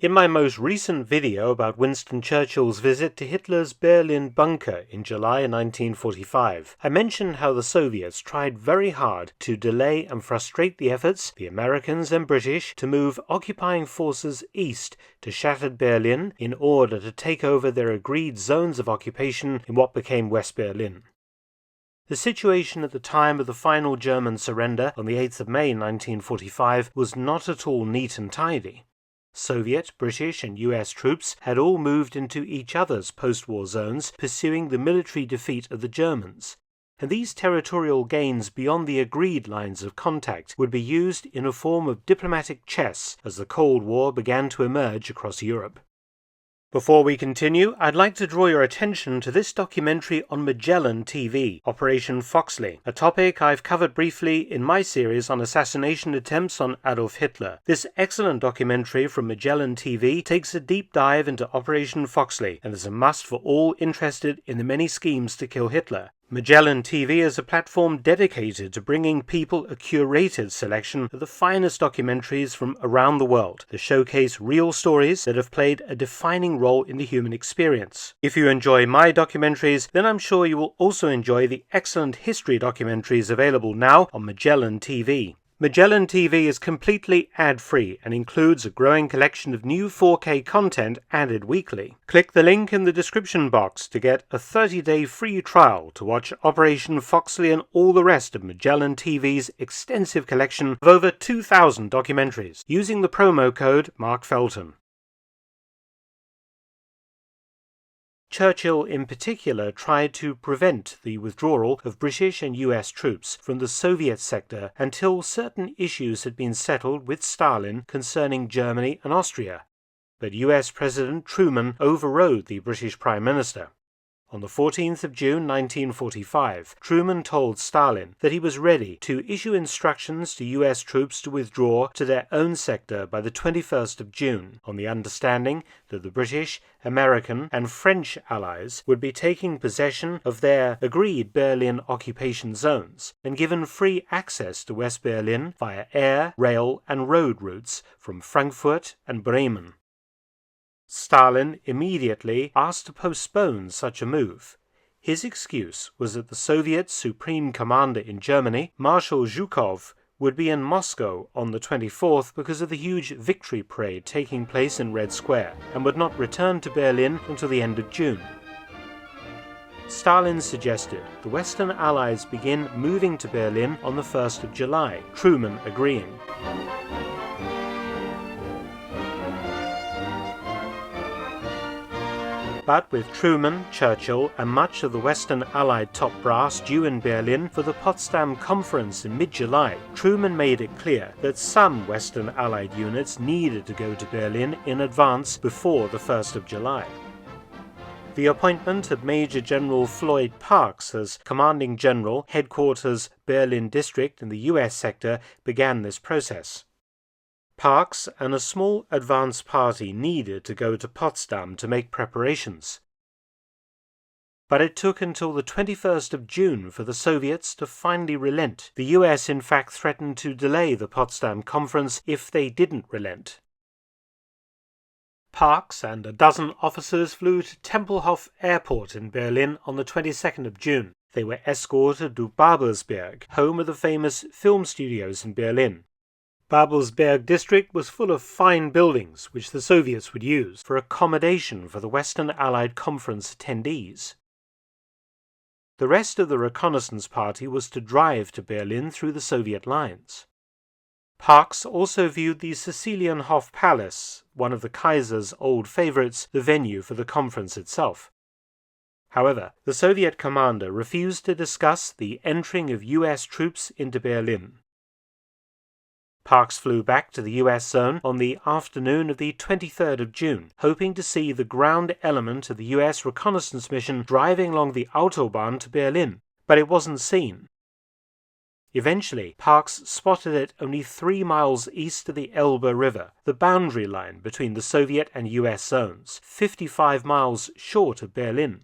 In my most recent video about Winston Churchill's visit to Hitler's Berlin bunker in July 1945, I mentioned how the Soviets tried very hard to delay and frustrate the efforts, the Americans and British, to move occupying forces east to shattered Berlin in order to take over their agreed zones of occupation in what became West Berlin. The situation at the time of the final German surrender on the 8th of May 1945 was not at all neat and tidy. Soviet, British and US troops had all moved into each other's post-war zones, pursuing the military defeat of the Germans, and these territorial gains beyond the agreed lines of contact would be used in a form of diplomatic chess as the Cold War began to emerge across Europe. Before we continue, I'd like to draw your attention to this documentary on Magellan TV, Operation Foxley, a topic I've covered briefly in my series on assassination attempts on Adolf Hitler. This excellent documentary from Magellan TV takes a deep dive into Operation Foxley and is a must for all interested in the many schemes to kill Hitler. Magellan TV is a platform dedicated to bringing people a curated selection of the finest documentaries from around the world that showcase real stories that have played a defining role in the human experience. If you enjoy my documentaries, then I'm sure you will also enjoy the excellent history documentaries available now on Magellan TV. Magellan TV is completely ad-free and includes a growing collection of new 4K content added weekly. Click the link in the description box to get a 30-day free trial to watch Operation Foxley and all the rest of Magellan TV's extensive collection of over 2,000 documentaries using the promo code MarkFelton. Churchill in particular tried to prevent the withdrawal of British and US troops from the Soviet sector until certain issues had been settled with Stalin concerning Germany and Austria, but US President Truman overrode the British Prime Minister. On the 14th of June 1945, Truman told Stalin that he was ready to issue instructions to US troops to withdraw to their own sector by the 21st of June, on the understanding that the British, American and French allies would be taking possession of their agreed Berlin occupation zones and given free access to West Berlin via air, rail and road routes from Frankfurt and Bremen. Stalin immediately asked to postpone such a move. His excuse was that the Soviet Supreme Commander in Germany, Marshal Zhukov, would be in Moscow on the 24th because of the huge victory parade taking place in Red Square, and would not return to Berlin until the end of June. Stalin suggested the Western Allies begin moving to Berlin on the 1st of July, Truman agreeing. But with Truman, Churchill and much of the Western Allied top brass due in Berlin for the Potsdam Conference in mid-July, Truman made it clear that some Western Allied units needed to go to Berlin in advance before the 1st of July. The appointment of Major General Floyd Parks as Commanding General, Headquarters Berlin District in the US sector began this process. Parks and a small advance party needed to go to Potsdam to make preparations. But it took until the 21st of June for the Soviets to finally relent. The US in fact threatened to delay the Potsdam Conference if they didn't relent. Parks and a dozen officers flew to Tempelhof Airport in Berlin on the 22nd of June. They were escorted to Babelsberg, home of the famous film studios in Berlin. Babelsberg district was full of fine buildings which the Soviets would use for accommodation for the Western Allied Conference attendees. The rest of the reconnaissance party was to drive to Berlin through the Soviet lines. Parks also viewed the Sicilienhof Palace, one of the Kaiser's old favorites, the venue for the conference itself. However, the Soviet commander refused to discuss the entering of US troops into Berlin. Parks flew back to the US zone on the afternoon of the 23rd of June, hoping to see the ground element of the US reconnaissance mission driving along the Autobahn to Berlin, but it wasn't seen. Eventually, Parks spotted it only 3 miles east of the Elbe River, the boundary line between the Soviet and US zones, 55 miles short of Berlin.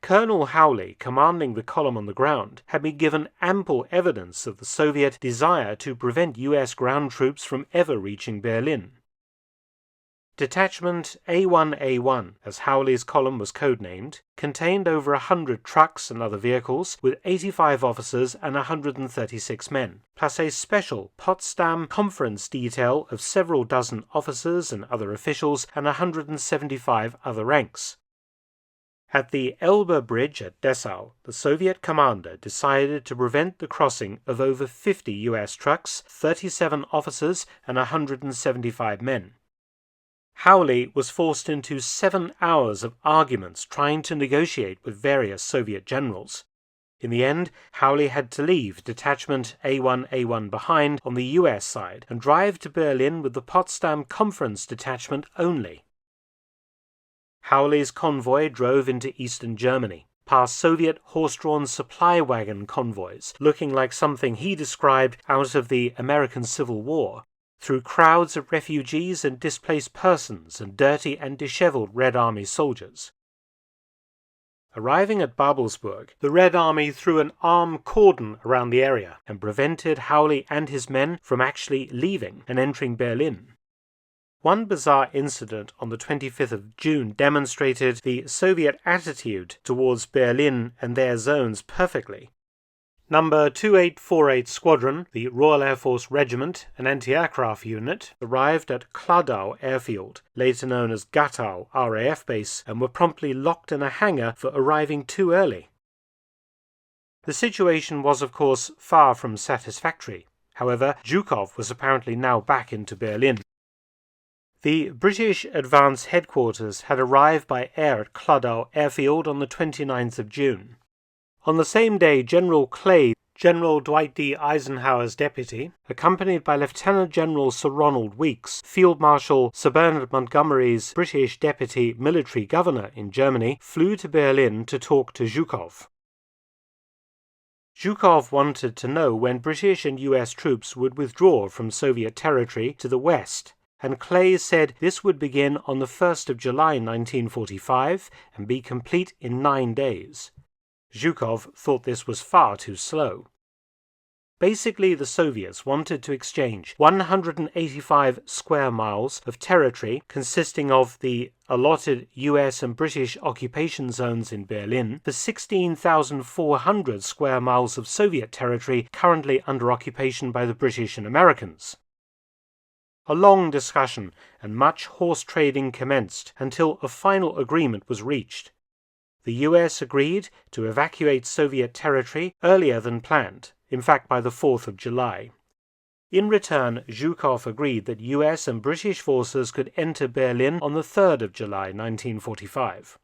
Colonel Howley, commanding the column on the ground, had been given ample evidence of the Soviet desire to prevent US ground troops from ever reaching Berlin. Detachment A1A1, as Howley's column was codenamed, contained over 100 trucks and other vehicles with 85 officers and 136 men, plus a special Potsdam conference detail of several dozen officers and other officials and 175 other ranks. At the Elbe Bridge at Dessau, the Soviet commander decided to prevent the crossing of over 50 US trucks, 37 officers and 175 men. Howley was forced into 7 hours of arguments trying to negotiate with various Soviet generals. In the end, Howley had to leave Detachment A1A1 behind on the US side and drive to Berlin with the Potsdam Conference Detachment only. Howley's convoy drove into eastern Germany, past Soviet horse-drawn supply wagon convoys, looking like something he described out of the American Civil War, through crowds of refugees and displaced persons and dirty and disheveled Red Army soldiers. Arriving at Babelsberg, the Red Army threw an armed cordon around the area and prevented Howley and his men from actually leaving and entering Berlin. One bizarre incident on the 25th of June demonstrated the Soviet attitude towards Berlin and their zones perfectly. Number 2848 Squadron, the Royal Air Force Regiment, an anti-aircraft unit, arrived at Kladau Airfield, later known as Gatow RAF Base, and were promptly locked in a hangar for arriving too early. The situation was, of course, far from satisfactory. However, Zhukov was apparently now back into Berlin. The British Advance Headquarters had arrived by air at Kladau Airfield on the 29th of June. On the same day, General Clay, General Dwight D. Eisenhower's deputy, accompanied by Lieutenant General Sir Ronald Weeks, Field Marshal Sir Bernard Montgomery's British Deputy Military Governor in Germany, flew to Berlin to talk to Zhukov. Zhukov wanted to know when British and US troops would withdraw from Soviet territory to the west, and Clay said this would begin on the 1st of July 1945 and be complete in 9 days. Zhukov thought this was far too slow. Basically, the Soviets wanted to exchange 185 square miles of territory consisting of the allotted US and British occupation zones in Berlin for 16,400 square miles of Soviet territory currently under occupation by the British and Americans. A long discussion and much horse trading commenced until a final agreement was reached. The US agreed to evacuate Soviet territory earlier than planned, in fact by the 4th of July. In return, Zhukov agreed that US and British forces could enter Berlin on the 3rd of July 1945.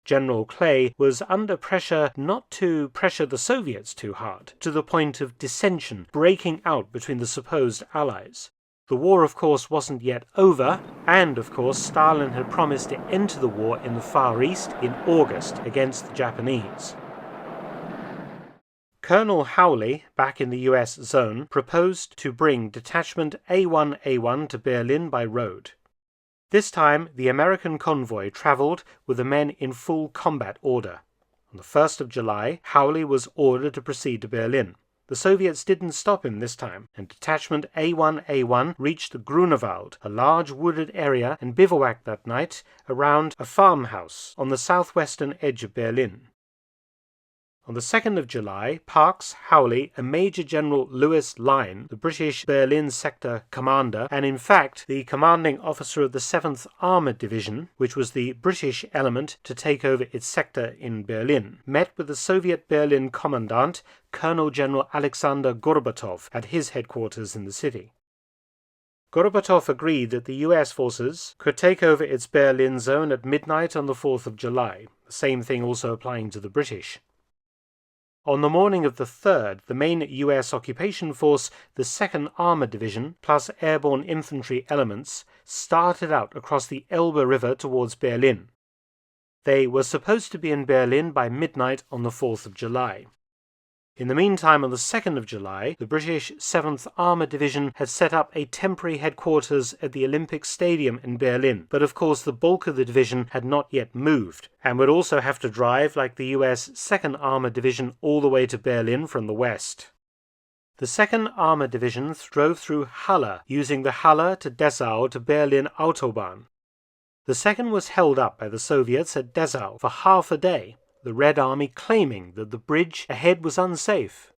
General Clay was under pressure not to pressure the Soviets too hard, to the point of dissension breaking out between the supposed allies. The war, of course, wasn't yet over, and, of course, Stalin had promised to enter the war in the Far East in August against the Japanese. Colonel Howley, back in the US zone, proposed to bring Detachment A1A1 to Berlin by road. This time, the American convoy travelled with the men in full combat order. On the 1st of July, Howley was ordered to proceed to Berlin. The Soviets didn't stop him this time, and Detachment A1A1 reached the Grunewald, a large wooded area, and bivouacked that night around a farmhouse on the southwestern edge of Berlin. On the 2nd of July, Parks, Howley, and Major General Lewis Lyne, the British Berlin sector commander, and in fact the commanding officer of the 7th Armoured Division, which was the British element to take over its sector in Berlin, met with the Soviet Berlin commandant, Colonel General Alexander Gorbatov, at his headquarters in the city. Gorbatov agreed that the US forces could take over its Berlin zone at midnight on the 4th of July, the same thing also applying to the British. On the morning of the 3rd, the main US occupation force, the 2nd Armoured Division, plus airborne infantry elements, started out across the Elbe River towards Berlin. They were supposed to be in Berlin by midnight on the 4th of July. In the meantime, on the 2nd of July, the British 7th Armoured Division had set up a temporary headquarters at the Olympic Stadium in Berlin, but of course the bulk of the division had not yet moved, and would also have to drive, like the US 2nd Armoured Division, all the way to Berlin from the west. The 2nd Armored Division drove through Halle, using the Halle to Dessau to Berlin Autobahn. The 2nd was held up by the Soviets at Dessau for half a day, the Red Army claiming that the bridge ahead was unsafe.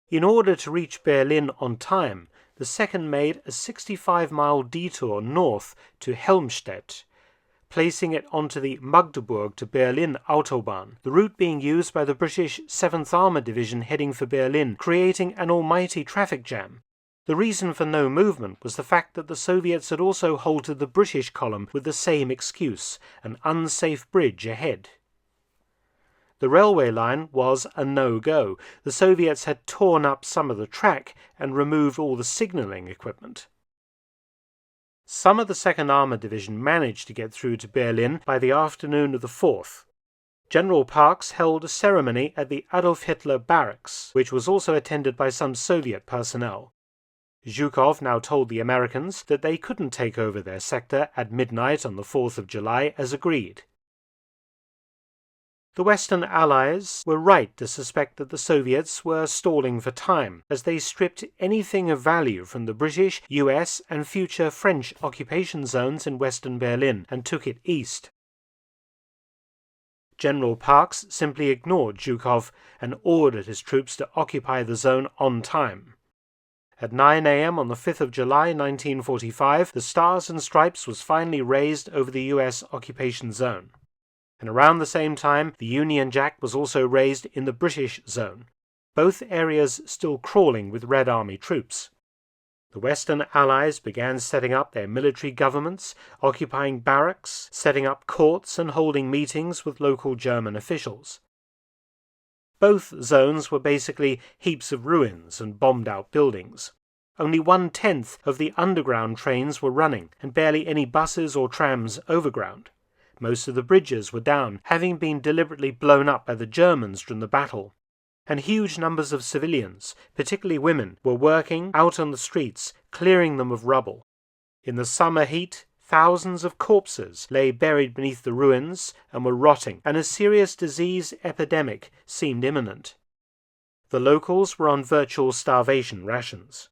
In order to reach Berlin on time, the 2nd made a 65-mile detour north to Helmstedt, placing it onto the Magdeburg to Berlin Autobahn, the route being used by the British 7th Armored Division heading for Berlin, creating an almighty traffic jam. The reason for no movement was the fact that the Soviets had also halted the British column with the same excuse, an unsafe bridge ahead. The railway line was a no-go. The Soviets had torn up some of the track and removed all the signalling equipment. Some of the 2nd Armored Division managed to get through to Berlin by the afternoon of the 4th. General Parks held a ceremony at the Adolf Hitler barracks, which was also attended by some Soviet personnel. Zhukov now told the Americans that they couldn't take over their sector at midnight on the 4th of July as agreed. The Western Allies were right to suspect that the Soviets were stalling for time, as they stripped anything of value from the British, US, and future French occupation zones in Western Berlin and took it east. General Parks simply ignored Zhukov and ordered his troops to occupy the zone on time. At 9 a.m. on the 5th of July 1945, the Stars and Stripes was finally raised over the US occupation zone. And around the same time, the Union Jack was also raised in the British zone, both areas still crawling with Red Army troops. The Western Allies began setting up their military governments, occupying barracks, setting up courts and holding meetings with local German officials. Both zones were basically heaps of ruins and bombed-out buildings. Only 1/10 of the underground trains were running, and barely any buses or trams overground. Most of the bridges were down, having been deliberately blown up by the Germans during the battle. And huge numbers of civilians, particularly women, were working out on the streets, clearing them of rubble. In the summer heat, thousands of corpses lay buried beneath the ruins and were rotting, and a serious disease epidemic seemed imminent. The locals were on virtual starvation rations.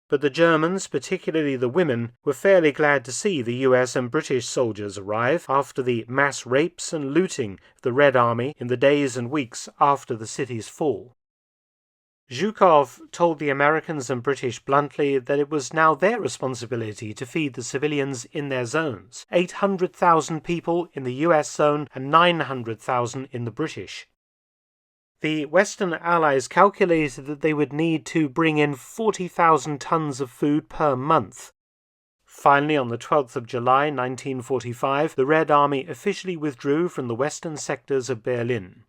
But the Germans, particularly the women, were fairly glad to see the US and British soldiers arrive after the mass rapes and looting of the Red Army in the days and weeks after the city's fall. Zhukov told the Americans and British bluntly that it was now their responsibility to feed the civilians in their zones, 800,000 people in the US zone and 900,000 in the British. The Western Allies calculated that they would need to bring in 40,000 tons of food per month. Finally, on the 12th of July 1945, the Red Army officially withdrew from the western sectors of Berlin.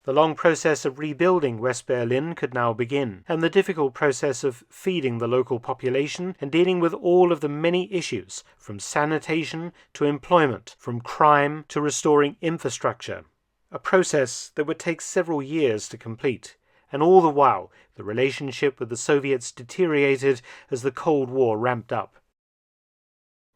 The long process of rebuilding West Berlin could now begin, and the difficult process of feeding the local population and dealing with all of the many issues, from sanitation to employment, from crime to restoring infrastructure. A process that would take several years to complete, and all the while the relationship with the Soviets deteriorated as the Cold War ramped up.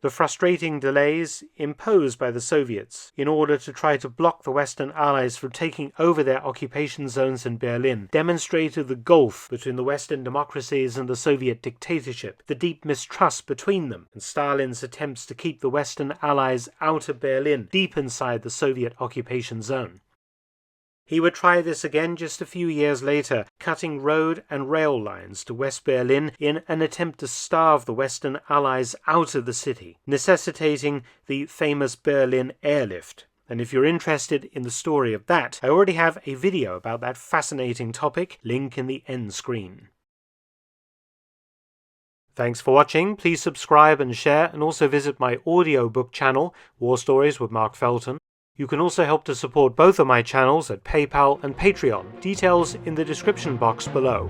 The frustrating delays imposed by the Soviets in order to try to block the Western Allies from taking over their occupation zones in Berlin demonstrated the gulf between the Western democracies and the Soviet dictatorship, the deep mistrust between them, and Stalin's attempts to keep the Western Allies out of Berlin, deep inside the Soviet occupation zone. He would try this again just a few years later, cutting road and rail lines to West Berlin in an attempt to starve the Western Allies out of the city, necessitating the famous Berlin airlift. And if you're interested in the story of that, I already have a video about that fascinating topic, link in the end screen. Thanks for watching. Please subscribe and share, and also visit my audiobook channel, War Stories with Mark Felton. You can also help to support both of my channels at PayPal and Patreon, details in the description box below.